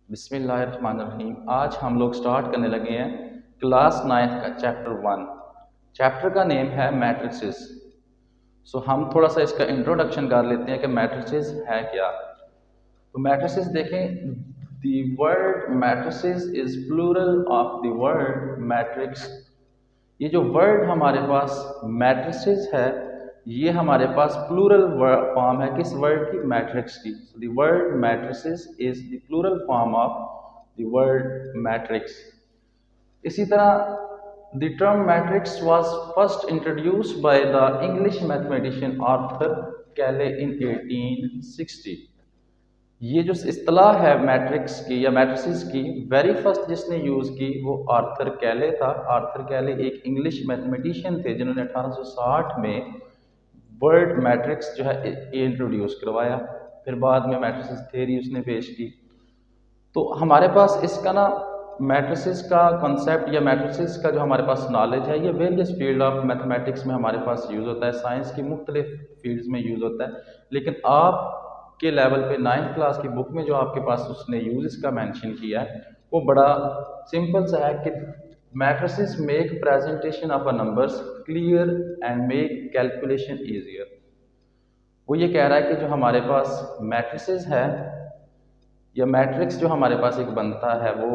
बिस्मिल्लाहिर्रहमानिर्रहीम। आज हम लोग स्टार्ट करने लगे हैं क्लास 9th का चैप्टर 1। चैप्टर का नेम है मैट्रिसेस। हम थोड़ा सा इसका इंट्रोडक्शन कर लेते हैं कि मैट्रिसेस है क्या। तो मैट्रिसेस देखें, the word matrices is plural of the word matrix. ये जो वर्ड हमारे पास मैट्रिसेस है, ये हमारे पास प्लूरल फॉर्म है किस वर्ड की? मैट्रिक्स की। The word matrices is the plural form of the word matrix. इसी तरह the term matrix was first introduced by the English mathematician Arthur Cayley in 1860। ये जो इस्तेलाह है मैट्रिक्स की या मैट्रिसेस की, वेरी फर्स्ट जिसने यूज़ की वो आर्थर कैले था। आर्थर कैले एक इंग्लिश मैथमेटिशियन थे जिन्होंने 1860 में वर्ड मैट्रिक्स जो है ये इंट्रोड्यूस करवाया। फिर बाद में मैट्रिसेस थ्योरी उसने पेश की। तो हमारे पास इसका ना मैट्रिसेस का कॉन्सेप्ट या मैट्रिसेस का जो हमारे पास नॉलेज है, ये वेरियस फील्ड ऑफ मैथमेटिक्स में हमारे पास यूज़ होता है, साइंस की मुख्तलिफ फील्ड्स में यूज़ होता है। लेकिन आप के लेवल पे 9th क्लास की बुक में जो आपके पास उसने यूज़ इसका मेंशन किया है वो बड़ा सिंपल सा है कि matrices make presentation of a numbers clear and make calculation easier. वो ये कह रहा है कि जो हमारे पास मैट्रिसेस है या मैट्रिक्स जो हमारे पास एक बनता है, वो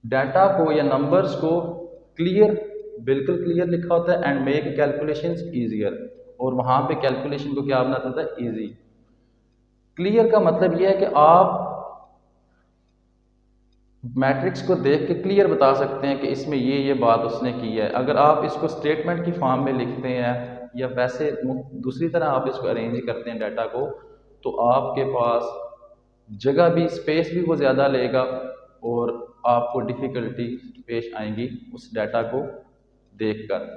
डाटा को या नंबर्स को क्लियर, बिल्कुल क्लियर लिखा होता है, एंड मेक कैलकुलेशंस ईजियर, और वहाँ पे कैलकुलेशन को क्या बनाता था? ईजी। क्लियर का मतलब यह है कि आप मैट्रिक्स को देख के क्लियर बता सकते हैं कि इसमें ये बात उसने की है। अगर आप इसको स्टेटमेंट की फॉर्म में लिखते हैं या वैसे दूसरी तरह आप इसको अरेंज करते हैं डाटा को, तो आपके पास जगह भी, स्पेस भी वो ज़्यादा लेगा और आपको डिफ़िकल्टी पेश आएंगी उस डाटा को देखकर।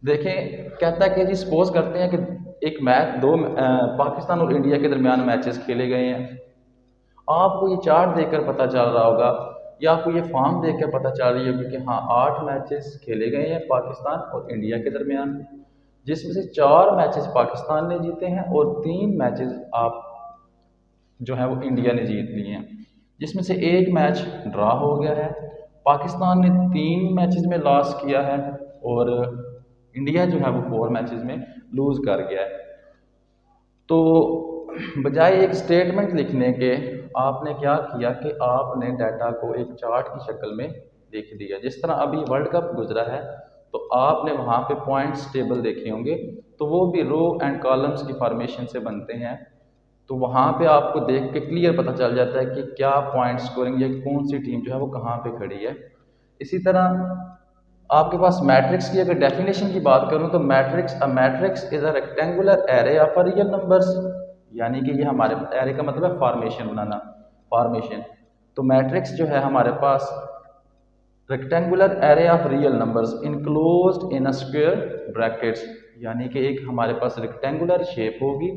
देखें, कहता है कि जी सपोज करते हैं कि एक मैच पाकिस्तान और इंडिया के दरमियान मैचेस खेले गए हैं। आपको ये चार्ट देखकर पता चल रहा होगा या आपको ये फॉर्म देखकर पता चल रही होगी कि हाँ 8 मैचेस खेले गए हैं पाकिस्तान और इंडिया के दरमियान, जिसमें से 4 मैचेस पाकिस्तान ने जीते हैं और 3 मैचेस आप जो है वो इंडिया ने जीत लिए हैं, जिसमें से एक मैच ड्रा हो गया है। पाकिस्तान ने 3 मैचेस में लॉस किया है और इंडिया जो है वो 4 मैचेस में लूज़ कर गया है। तो बजाय एक स्टेटमेंट लिखने के आपने क्या किया कि आपने डाटा को एक चार्ट की शक्ल में लिख दिया। जिस तरह अभी वर्ल्ड कप गुजरा है तो आपने वहाँ पे पॉइंट्स टेबल देखे होंगे, तो वो भी रो एंड कॉलम्स की फॉर्मेशन से बनते हैं। तो वहाँ पे आपको देख के क्लियर पता चल जाता है कि क्या पॉइंट स्कोरिंग या कौन सी टीम जो है वो कहाँ पे खड़ी है। इसी तरह आपके पास मैट्रिक्स की अगर डेफिनेशन की बात करूँ तो matrix is a rectangular array of a real numbers, यानी कि ये हमारे एरे का मतलब है फॉर्मेशन बनाना, फॉर्मेशन। तो मैट्रिक्स जो है हमारे पास rectangular array of real numbers enclosed in a square brackets, यानी कि एक हमारे पास रेक्टेंगुलर शेप होगी,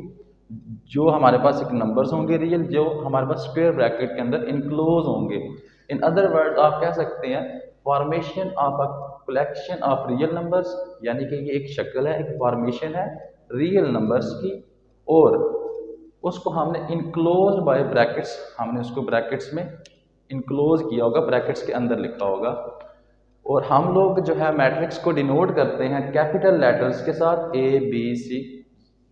जो हमारे पास एक नंबर्स होंगे रियल, जो हमारे पास स्क्वायर ब्रैकेट के अंदर इनक्लोज होंगे। इन अदर वर्ड आप कह सकते हैं formation of a collection of real numbers, यानी कि ये एक शक्ल है, एक फॉर्मेशन है रियल नंबर्स की, और उसको हमने इनक्लोज बाय ब्रैकेट्स, हमने उसको ब्रैकेट्स में इनक्लोज किया होगा, ब्रैकेट्स के अंदर लिखा होगा। और हम लोग जो है मैट्रिक्स को डिनोट करते हैं कैपिटल लेटर्स के साथ, ABC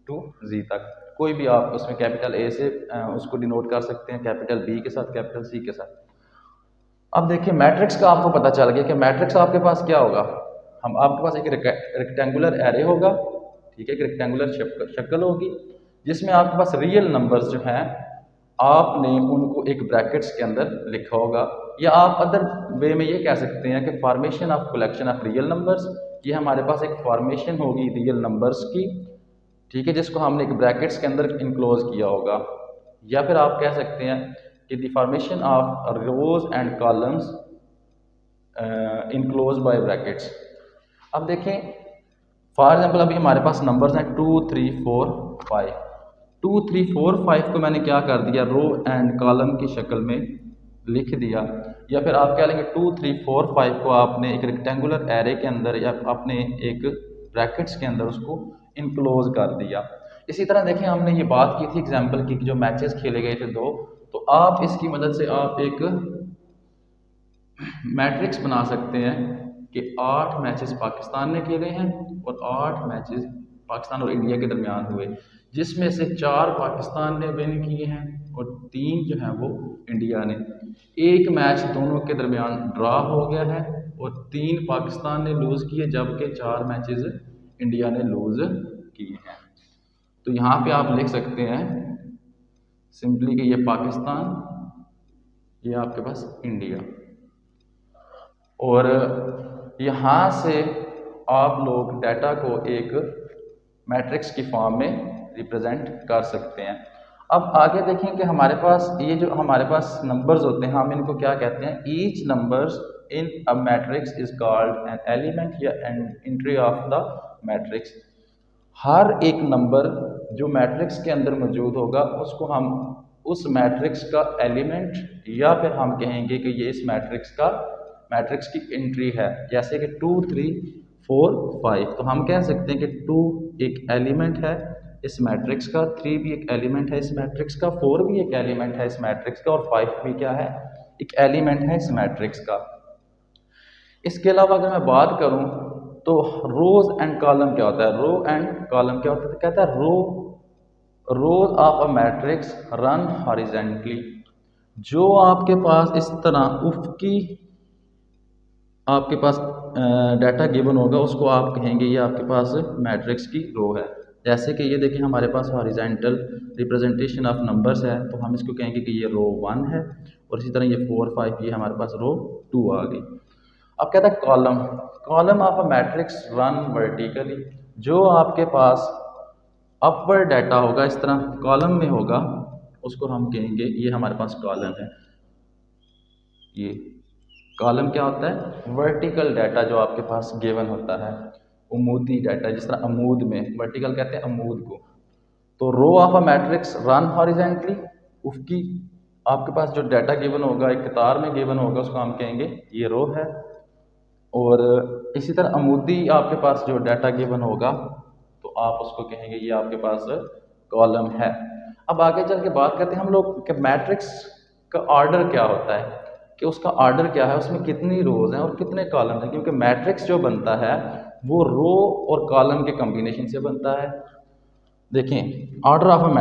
टू Z तक। कोई भी आप उसमें कैपिटल A से उसको डिनोट कर सकते हैं, कैपिटल B के साथ, कैपिटल C के साथ। अब देखिए मैट्रिक्स का आपको पता चल गया कि मैट्रिक्स आपके पास क्या होगा। आपके पास एक रेक्टेंगुलर एरे होगा, ठीक है, एक रेक्टेंगुलर शक्ल होगी जिसमें आपके पास रियल नंबर्स जो हैं आपने उनको एक ब्रैकेट्स के अंदर लिखा होगा। या आप अदर वे में ये कह सकते हैं कि formation of collection of real numbers, ये हमारे पास एक फॉर्मेशन होगी रियल नंबर्स की, ठीक है, जिसको हमने एक ब्रैकेट्स के अंदर इनक्लोज किया होगा। या फिर आप कह सकते हैं कि the formation of rose and columns enclose by brackets. अब देखें फॉर एग्जांपल अभी हमारे पास नंबर्स हैं 2 3 4 5। 2 3 4 5 को मैंने क्या कर दिया, रो एंड कॉलम की शक्ल में लिख दिया। या फिर आप क्या लेंगे 2 3 4 5 को आपने एक रेक्टेंगुलर एरे के अंदर या आपने एक ब्रैकेट्स के अंदर उसको इनक्लोज कर दिया। इसी तरह देखें हमने ये बात की थी एग्जाम्पल की कि जो मैचेस खेले गए थे 2, तो आप इसकी मदद से आप एक मैट्रिक्स बना सकते हैं कि 8 मैचेस पाकिस्तान ने खेले हैं और 8 मैचेस पाकिस्तान और इंडिया के दरमियान हुए, जिसमें से 4 पाकिस्तान ने विन किए हैं और 3 जो है वो इंडिया ने। एक मैच दोनों के दरमियान ड्रा हो गया है और 3 पाकिस्तान ने लूज़ किए, जबकि 4 मैचेस इंडिया ने लूज़ किए हैं। तो यहाँ पे आप लिख सकते हैं सिंपली कि ये पाकिस्तान, ये आपके पास इंडिया, और यहाँ से आप लोग डाटा को एक मैट्रिक्स की फॉर्म में रिप्रेजेंट कर सकते हैं। अब आगे देखें कि हमारे पास ये जो हमारे पास नंबर्स होते हैं, हम इनको क्या कहते हैं? Each numbers in a matrix is called an element या an entry of the matrix. हर एक नंबर जो मैट्रिक्स के अंदर मौजूद होगा उसको हम उस मैट्रिक्स का एलिमेंट या फिर हम कहेंगे कि ये इस मैट्रिक्स की एंट्री है। जैसे कि 2 3 4 5, तो हम कह सकते हैं कि 2 एक एलिमेंट है इस मैट्रिक्स का, 3 भी एक एलिमेंट है इस मैट्रिक्स का, 4 भी एक एलिमेंट है इस मैट्रिक्स का, और 5 भी क्या है? एक एलिमेंट है इस मैट्रिक्स का। इसके अलावा अगर मैं बात करूं तो रोज एंड कॉलम क्या होता है? रो एंड कॉलम क्या होता है? तो कहता है रोज of a matrix run horizontally. जो आपके पास इस तरह उफ़क़ी आपके पास डाटा गिवन होगा उसको आप कहेंगे ये आपके पास मैट्रिक्स की रो है। जैसे कि ये देखिए हमारे पास हॉरिजेंटल रिप्रेजेंटेशन ऑफ नंबर्स है, तो हम इसको कहेंगे कि ये रो 1 है, और इसी तरह ये 4 5 ये हमारे पास रो 2 आ गई। अब कहता है column of a matrix run vertically. जो आपके पास अपवर्ड डाटा होगा इस तरह कॉलम में होगा उसको हम कहेंगे ये हमारे पास कॉलम है। ये कॉलम क्या होता है? वर्टिकल डाटा जो आपके पास गिवन होता है, उमूदी डाटा, जिस तरह अमूद में वर्टिकल कहते हैं अमूद को। तो row of a matrix run horizontally, उफ़क़ी आपके पास जो डाटा गिवन होगा एक कतार में गिवन होगा उसको हम कहेंगे ये रो है, और इसी तरह अमूदी आपके पास जो डाटा गिवन होगा तो आप उसको कहेंगे ये आपके पास कॉलम है। अब आगे चल के बात करते हैं हम लोग कि मैट्रिक्स का ऑर्डर क्या होता है, कि उसका ऑर्डर क्या है, उसमें कितनी रोज हैं और कितने कॉलम हैं, क्योंकि मैट्रिक्स जो बनता है वो रो और कॉलम के कॉम्बिनेशन से बनता है। देखें order of a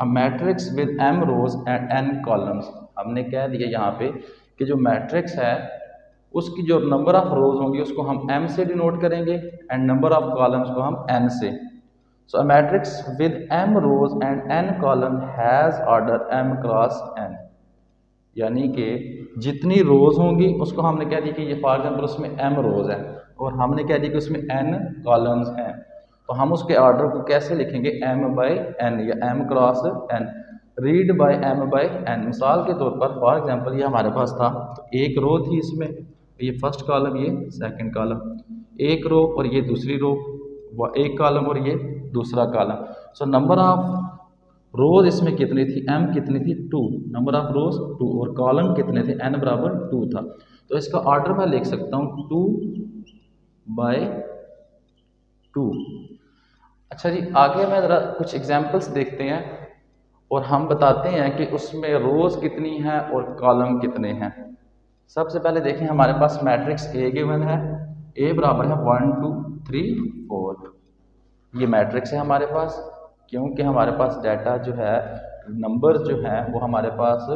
matrix with m rows and n columns. हमने कह दिया यहाँ पे कि जो मैट्रिक्स है उसकी जो नंबर ऑफ रोज होंगी उसको हम m से डिनोट करेंगे एंड नंबर ऑफ कॉलम्स को हम n से। So a matrix with m rows and n column has order m cross n, यानी कि जितनी रोज होंगी उसको हमने कह दिया कि ये फॉर एग्जाम्पल उसमें m रोज है और हमने कह दिया कि उसमें n कॉलम्स हैं, तो हम उसके ऑर्डर को कैसे लिखेंगे? m बाई n या m cross n, read by m by n। मिसाल के तौर पर फॉर एग्जाम्पल ये हमारे पास था तो एक रो थी, इसमें ये फर्स्ट कॉलम ये सेकंड कॉलम, एक रो और ये दूसरी रो, एक कॉलम और ये दूसरा कॉलम। सो नंबर ऑफ रोज इसमें कितनी थी? m कितनी थी? 2। नंबर ऑफ रोज 2 और कॉलम कितने थे? n बराबर 2 था। तो इसका ऑर्डर मैं लिख सकता हूँ 2 बाय 2। अच्छा जी, आगे मैं ज़रा कुछ एग्जांपल्स देखते हैं और हम बताते हैं कि उसमें रोज कितनी हैं और कॉलम कितने हैं। सबसे पहले देखें हमारे पास मैट्रिक्स ए गिवन है, ए बराबर है 1 2 3 4। ये मैट्रिक्स है हमारे पास, क्योंकि हमारे पास डाटा जो है नंबर जो है वो हमारे पास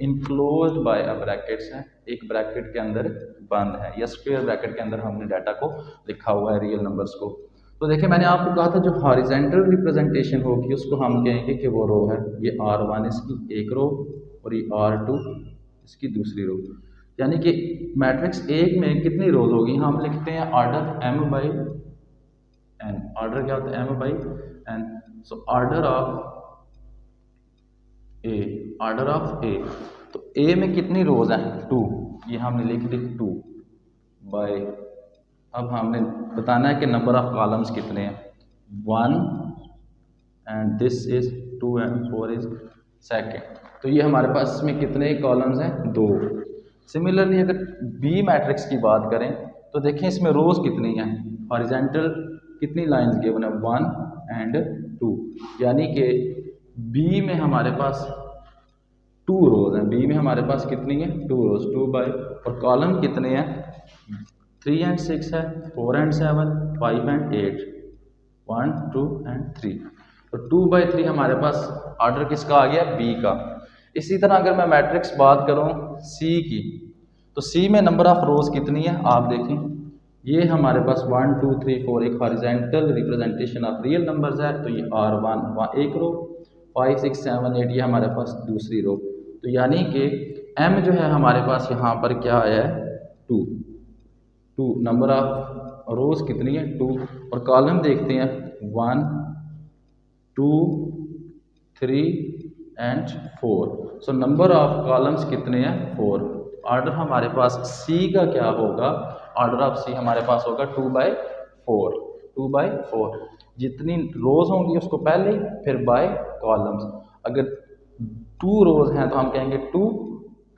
इनक्लोज्ड बाय अ ब्रैकेट्स हैं, एक ब्रैकेट के अंदर बंद है या स्क्वायर ब्रैकेट के अंदर हमने डाटा को लिखा हुआ है रियल नंबर्स को। तो देखिए मैंने आपको कहा था जो हॉरिजेंटल रिप्रेजेंटेशन होगी उसको हम कहेंगे कि वो रो है। ये R1 इसकी एक रो और ये R2 इसकी दूसरी रो, यानी कि मैट्रिक्स एक में कितनी रोज होगी? हम लिखते हैं order m by n। Order क्या होता है? m by n। So order of A, तो ए में कितनी रोज हैं? 2। ये हमने लिख दी 2 बाई, अब हमने बताना है कि नंबर ऑफ कॉलम्स कितने हैं? 1 and this is 2 and 4 is second. तो ये हमारे पास इसमें कितने कॉलम्स हैं? 2। सिमिलरली अगर बी मैट्रिक्स की बात करें तो देखें इसमें रोज कितनी हैं? हॉरिजेंटल कितनी लाइंस गिवन है? 1 एंड 2, यानी कि बी में हमारे पास 2 रोज हैं, बी में हमारे पास कितनी है 2 रोज 2 बाई, और कॉलम कितने हैं 3 एंड 6 है, 4 एंड 7, 5 एंड 8, 1 2 एंड 3। तो 2/3 हमारे पास ऑर्डर किसका आ गया बी का। इसी तरह अगर मैं मैट्रिक्स बात करूं सी की, तो सी में नंबर ऑफ रोज कितनी है आप देखें, ये हमारे पास 1 2 3 4 एक horizontal representation of real numbers है, तो ये R1 एक रो, 5 6 7 8 ये हमारे पास दूसरी रो। तो यानी कि m जो है हमारे पास यहाँ पर क्या आया है 2 नंबर ऑफ रोज कितनी है 2, और कॉलम देखते हैं 1 2 3 and 4। So number of columns कितने हैं 4। ऑर्डर हमारे पास सी का क्या होगा, ऑर्डर ऑफ सी हमारे पास होगा 2/4 जितनी रोज होंगी उसको पहले, फिर बाय कॉलम्स। अगर 2 रोज हैं तो हम कहेंगे 2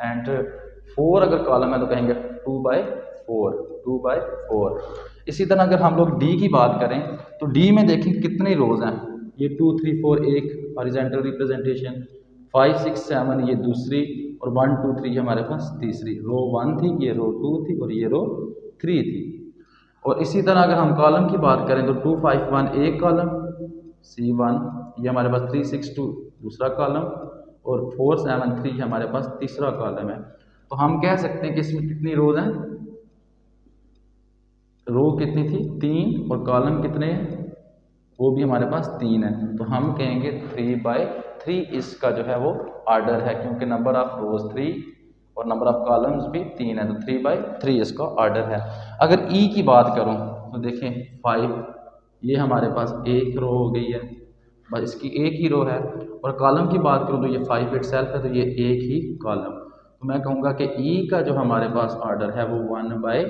एंड 4 अगर कॉलम है तो कहेंगे 2/4। इसी तरह अगर हम लोग डी की बात करें तो डी में देखें कितने रोज हैं, ये 2 3 4 एक हॉरिजॉन्टल रिप्रेजेंटेशन, 5 6 7 ये दूसरी, और 1 2 3 हमारे पास तीसरी। रो 1 थी, ये रो 2 थी, और ये रो 3 थी। और इसी तरह अगर हम कॉलम की बात करें तो 2 5 1 एक कॉलम, C1 ये हमारे पास 3 6 2 दूसरा कॉलम, और 4 7 3 हमारे पास तीसरा कॉलम है। तो हम कह सकते हैं कि इसमें कितनी रोज हैं, रो कितनी थी 3, और कॉलम कितने हैं वो भी हमारे पास 3 है। तो हम कहेंगे 3/3 इसका जो है वो ऑर्डर है, क्योंकि नंबर ऑफ रोज 3 और नंबर ऑफ कॉलम्स भी 3 है, तो 3/3 इसका ऑर्डर है। अगर ई की बात करूं तो देखें 5 ये हमारे पास एक रो हो गई है, बस इसकी एक ही रो है, और कॉलम की बात करूं तो ये 5 इटसेल्फ है, तो ये एक ही कॉलम। तो मैं कहूँगा कि ई का जो हमारे पास ऑर्डर है वो 1/1।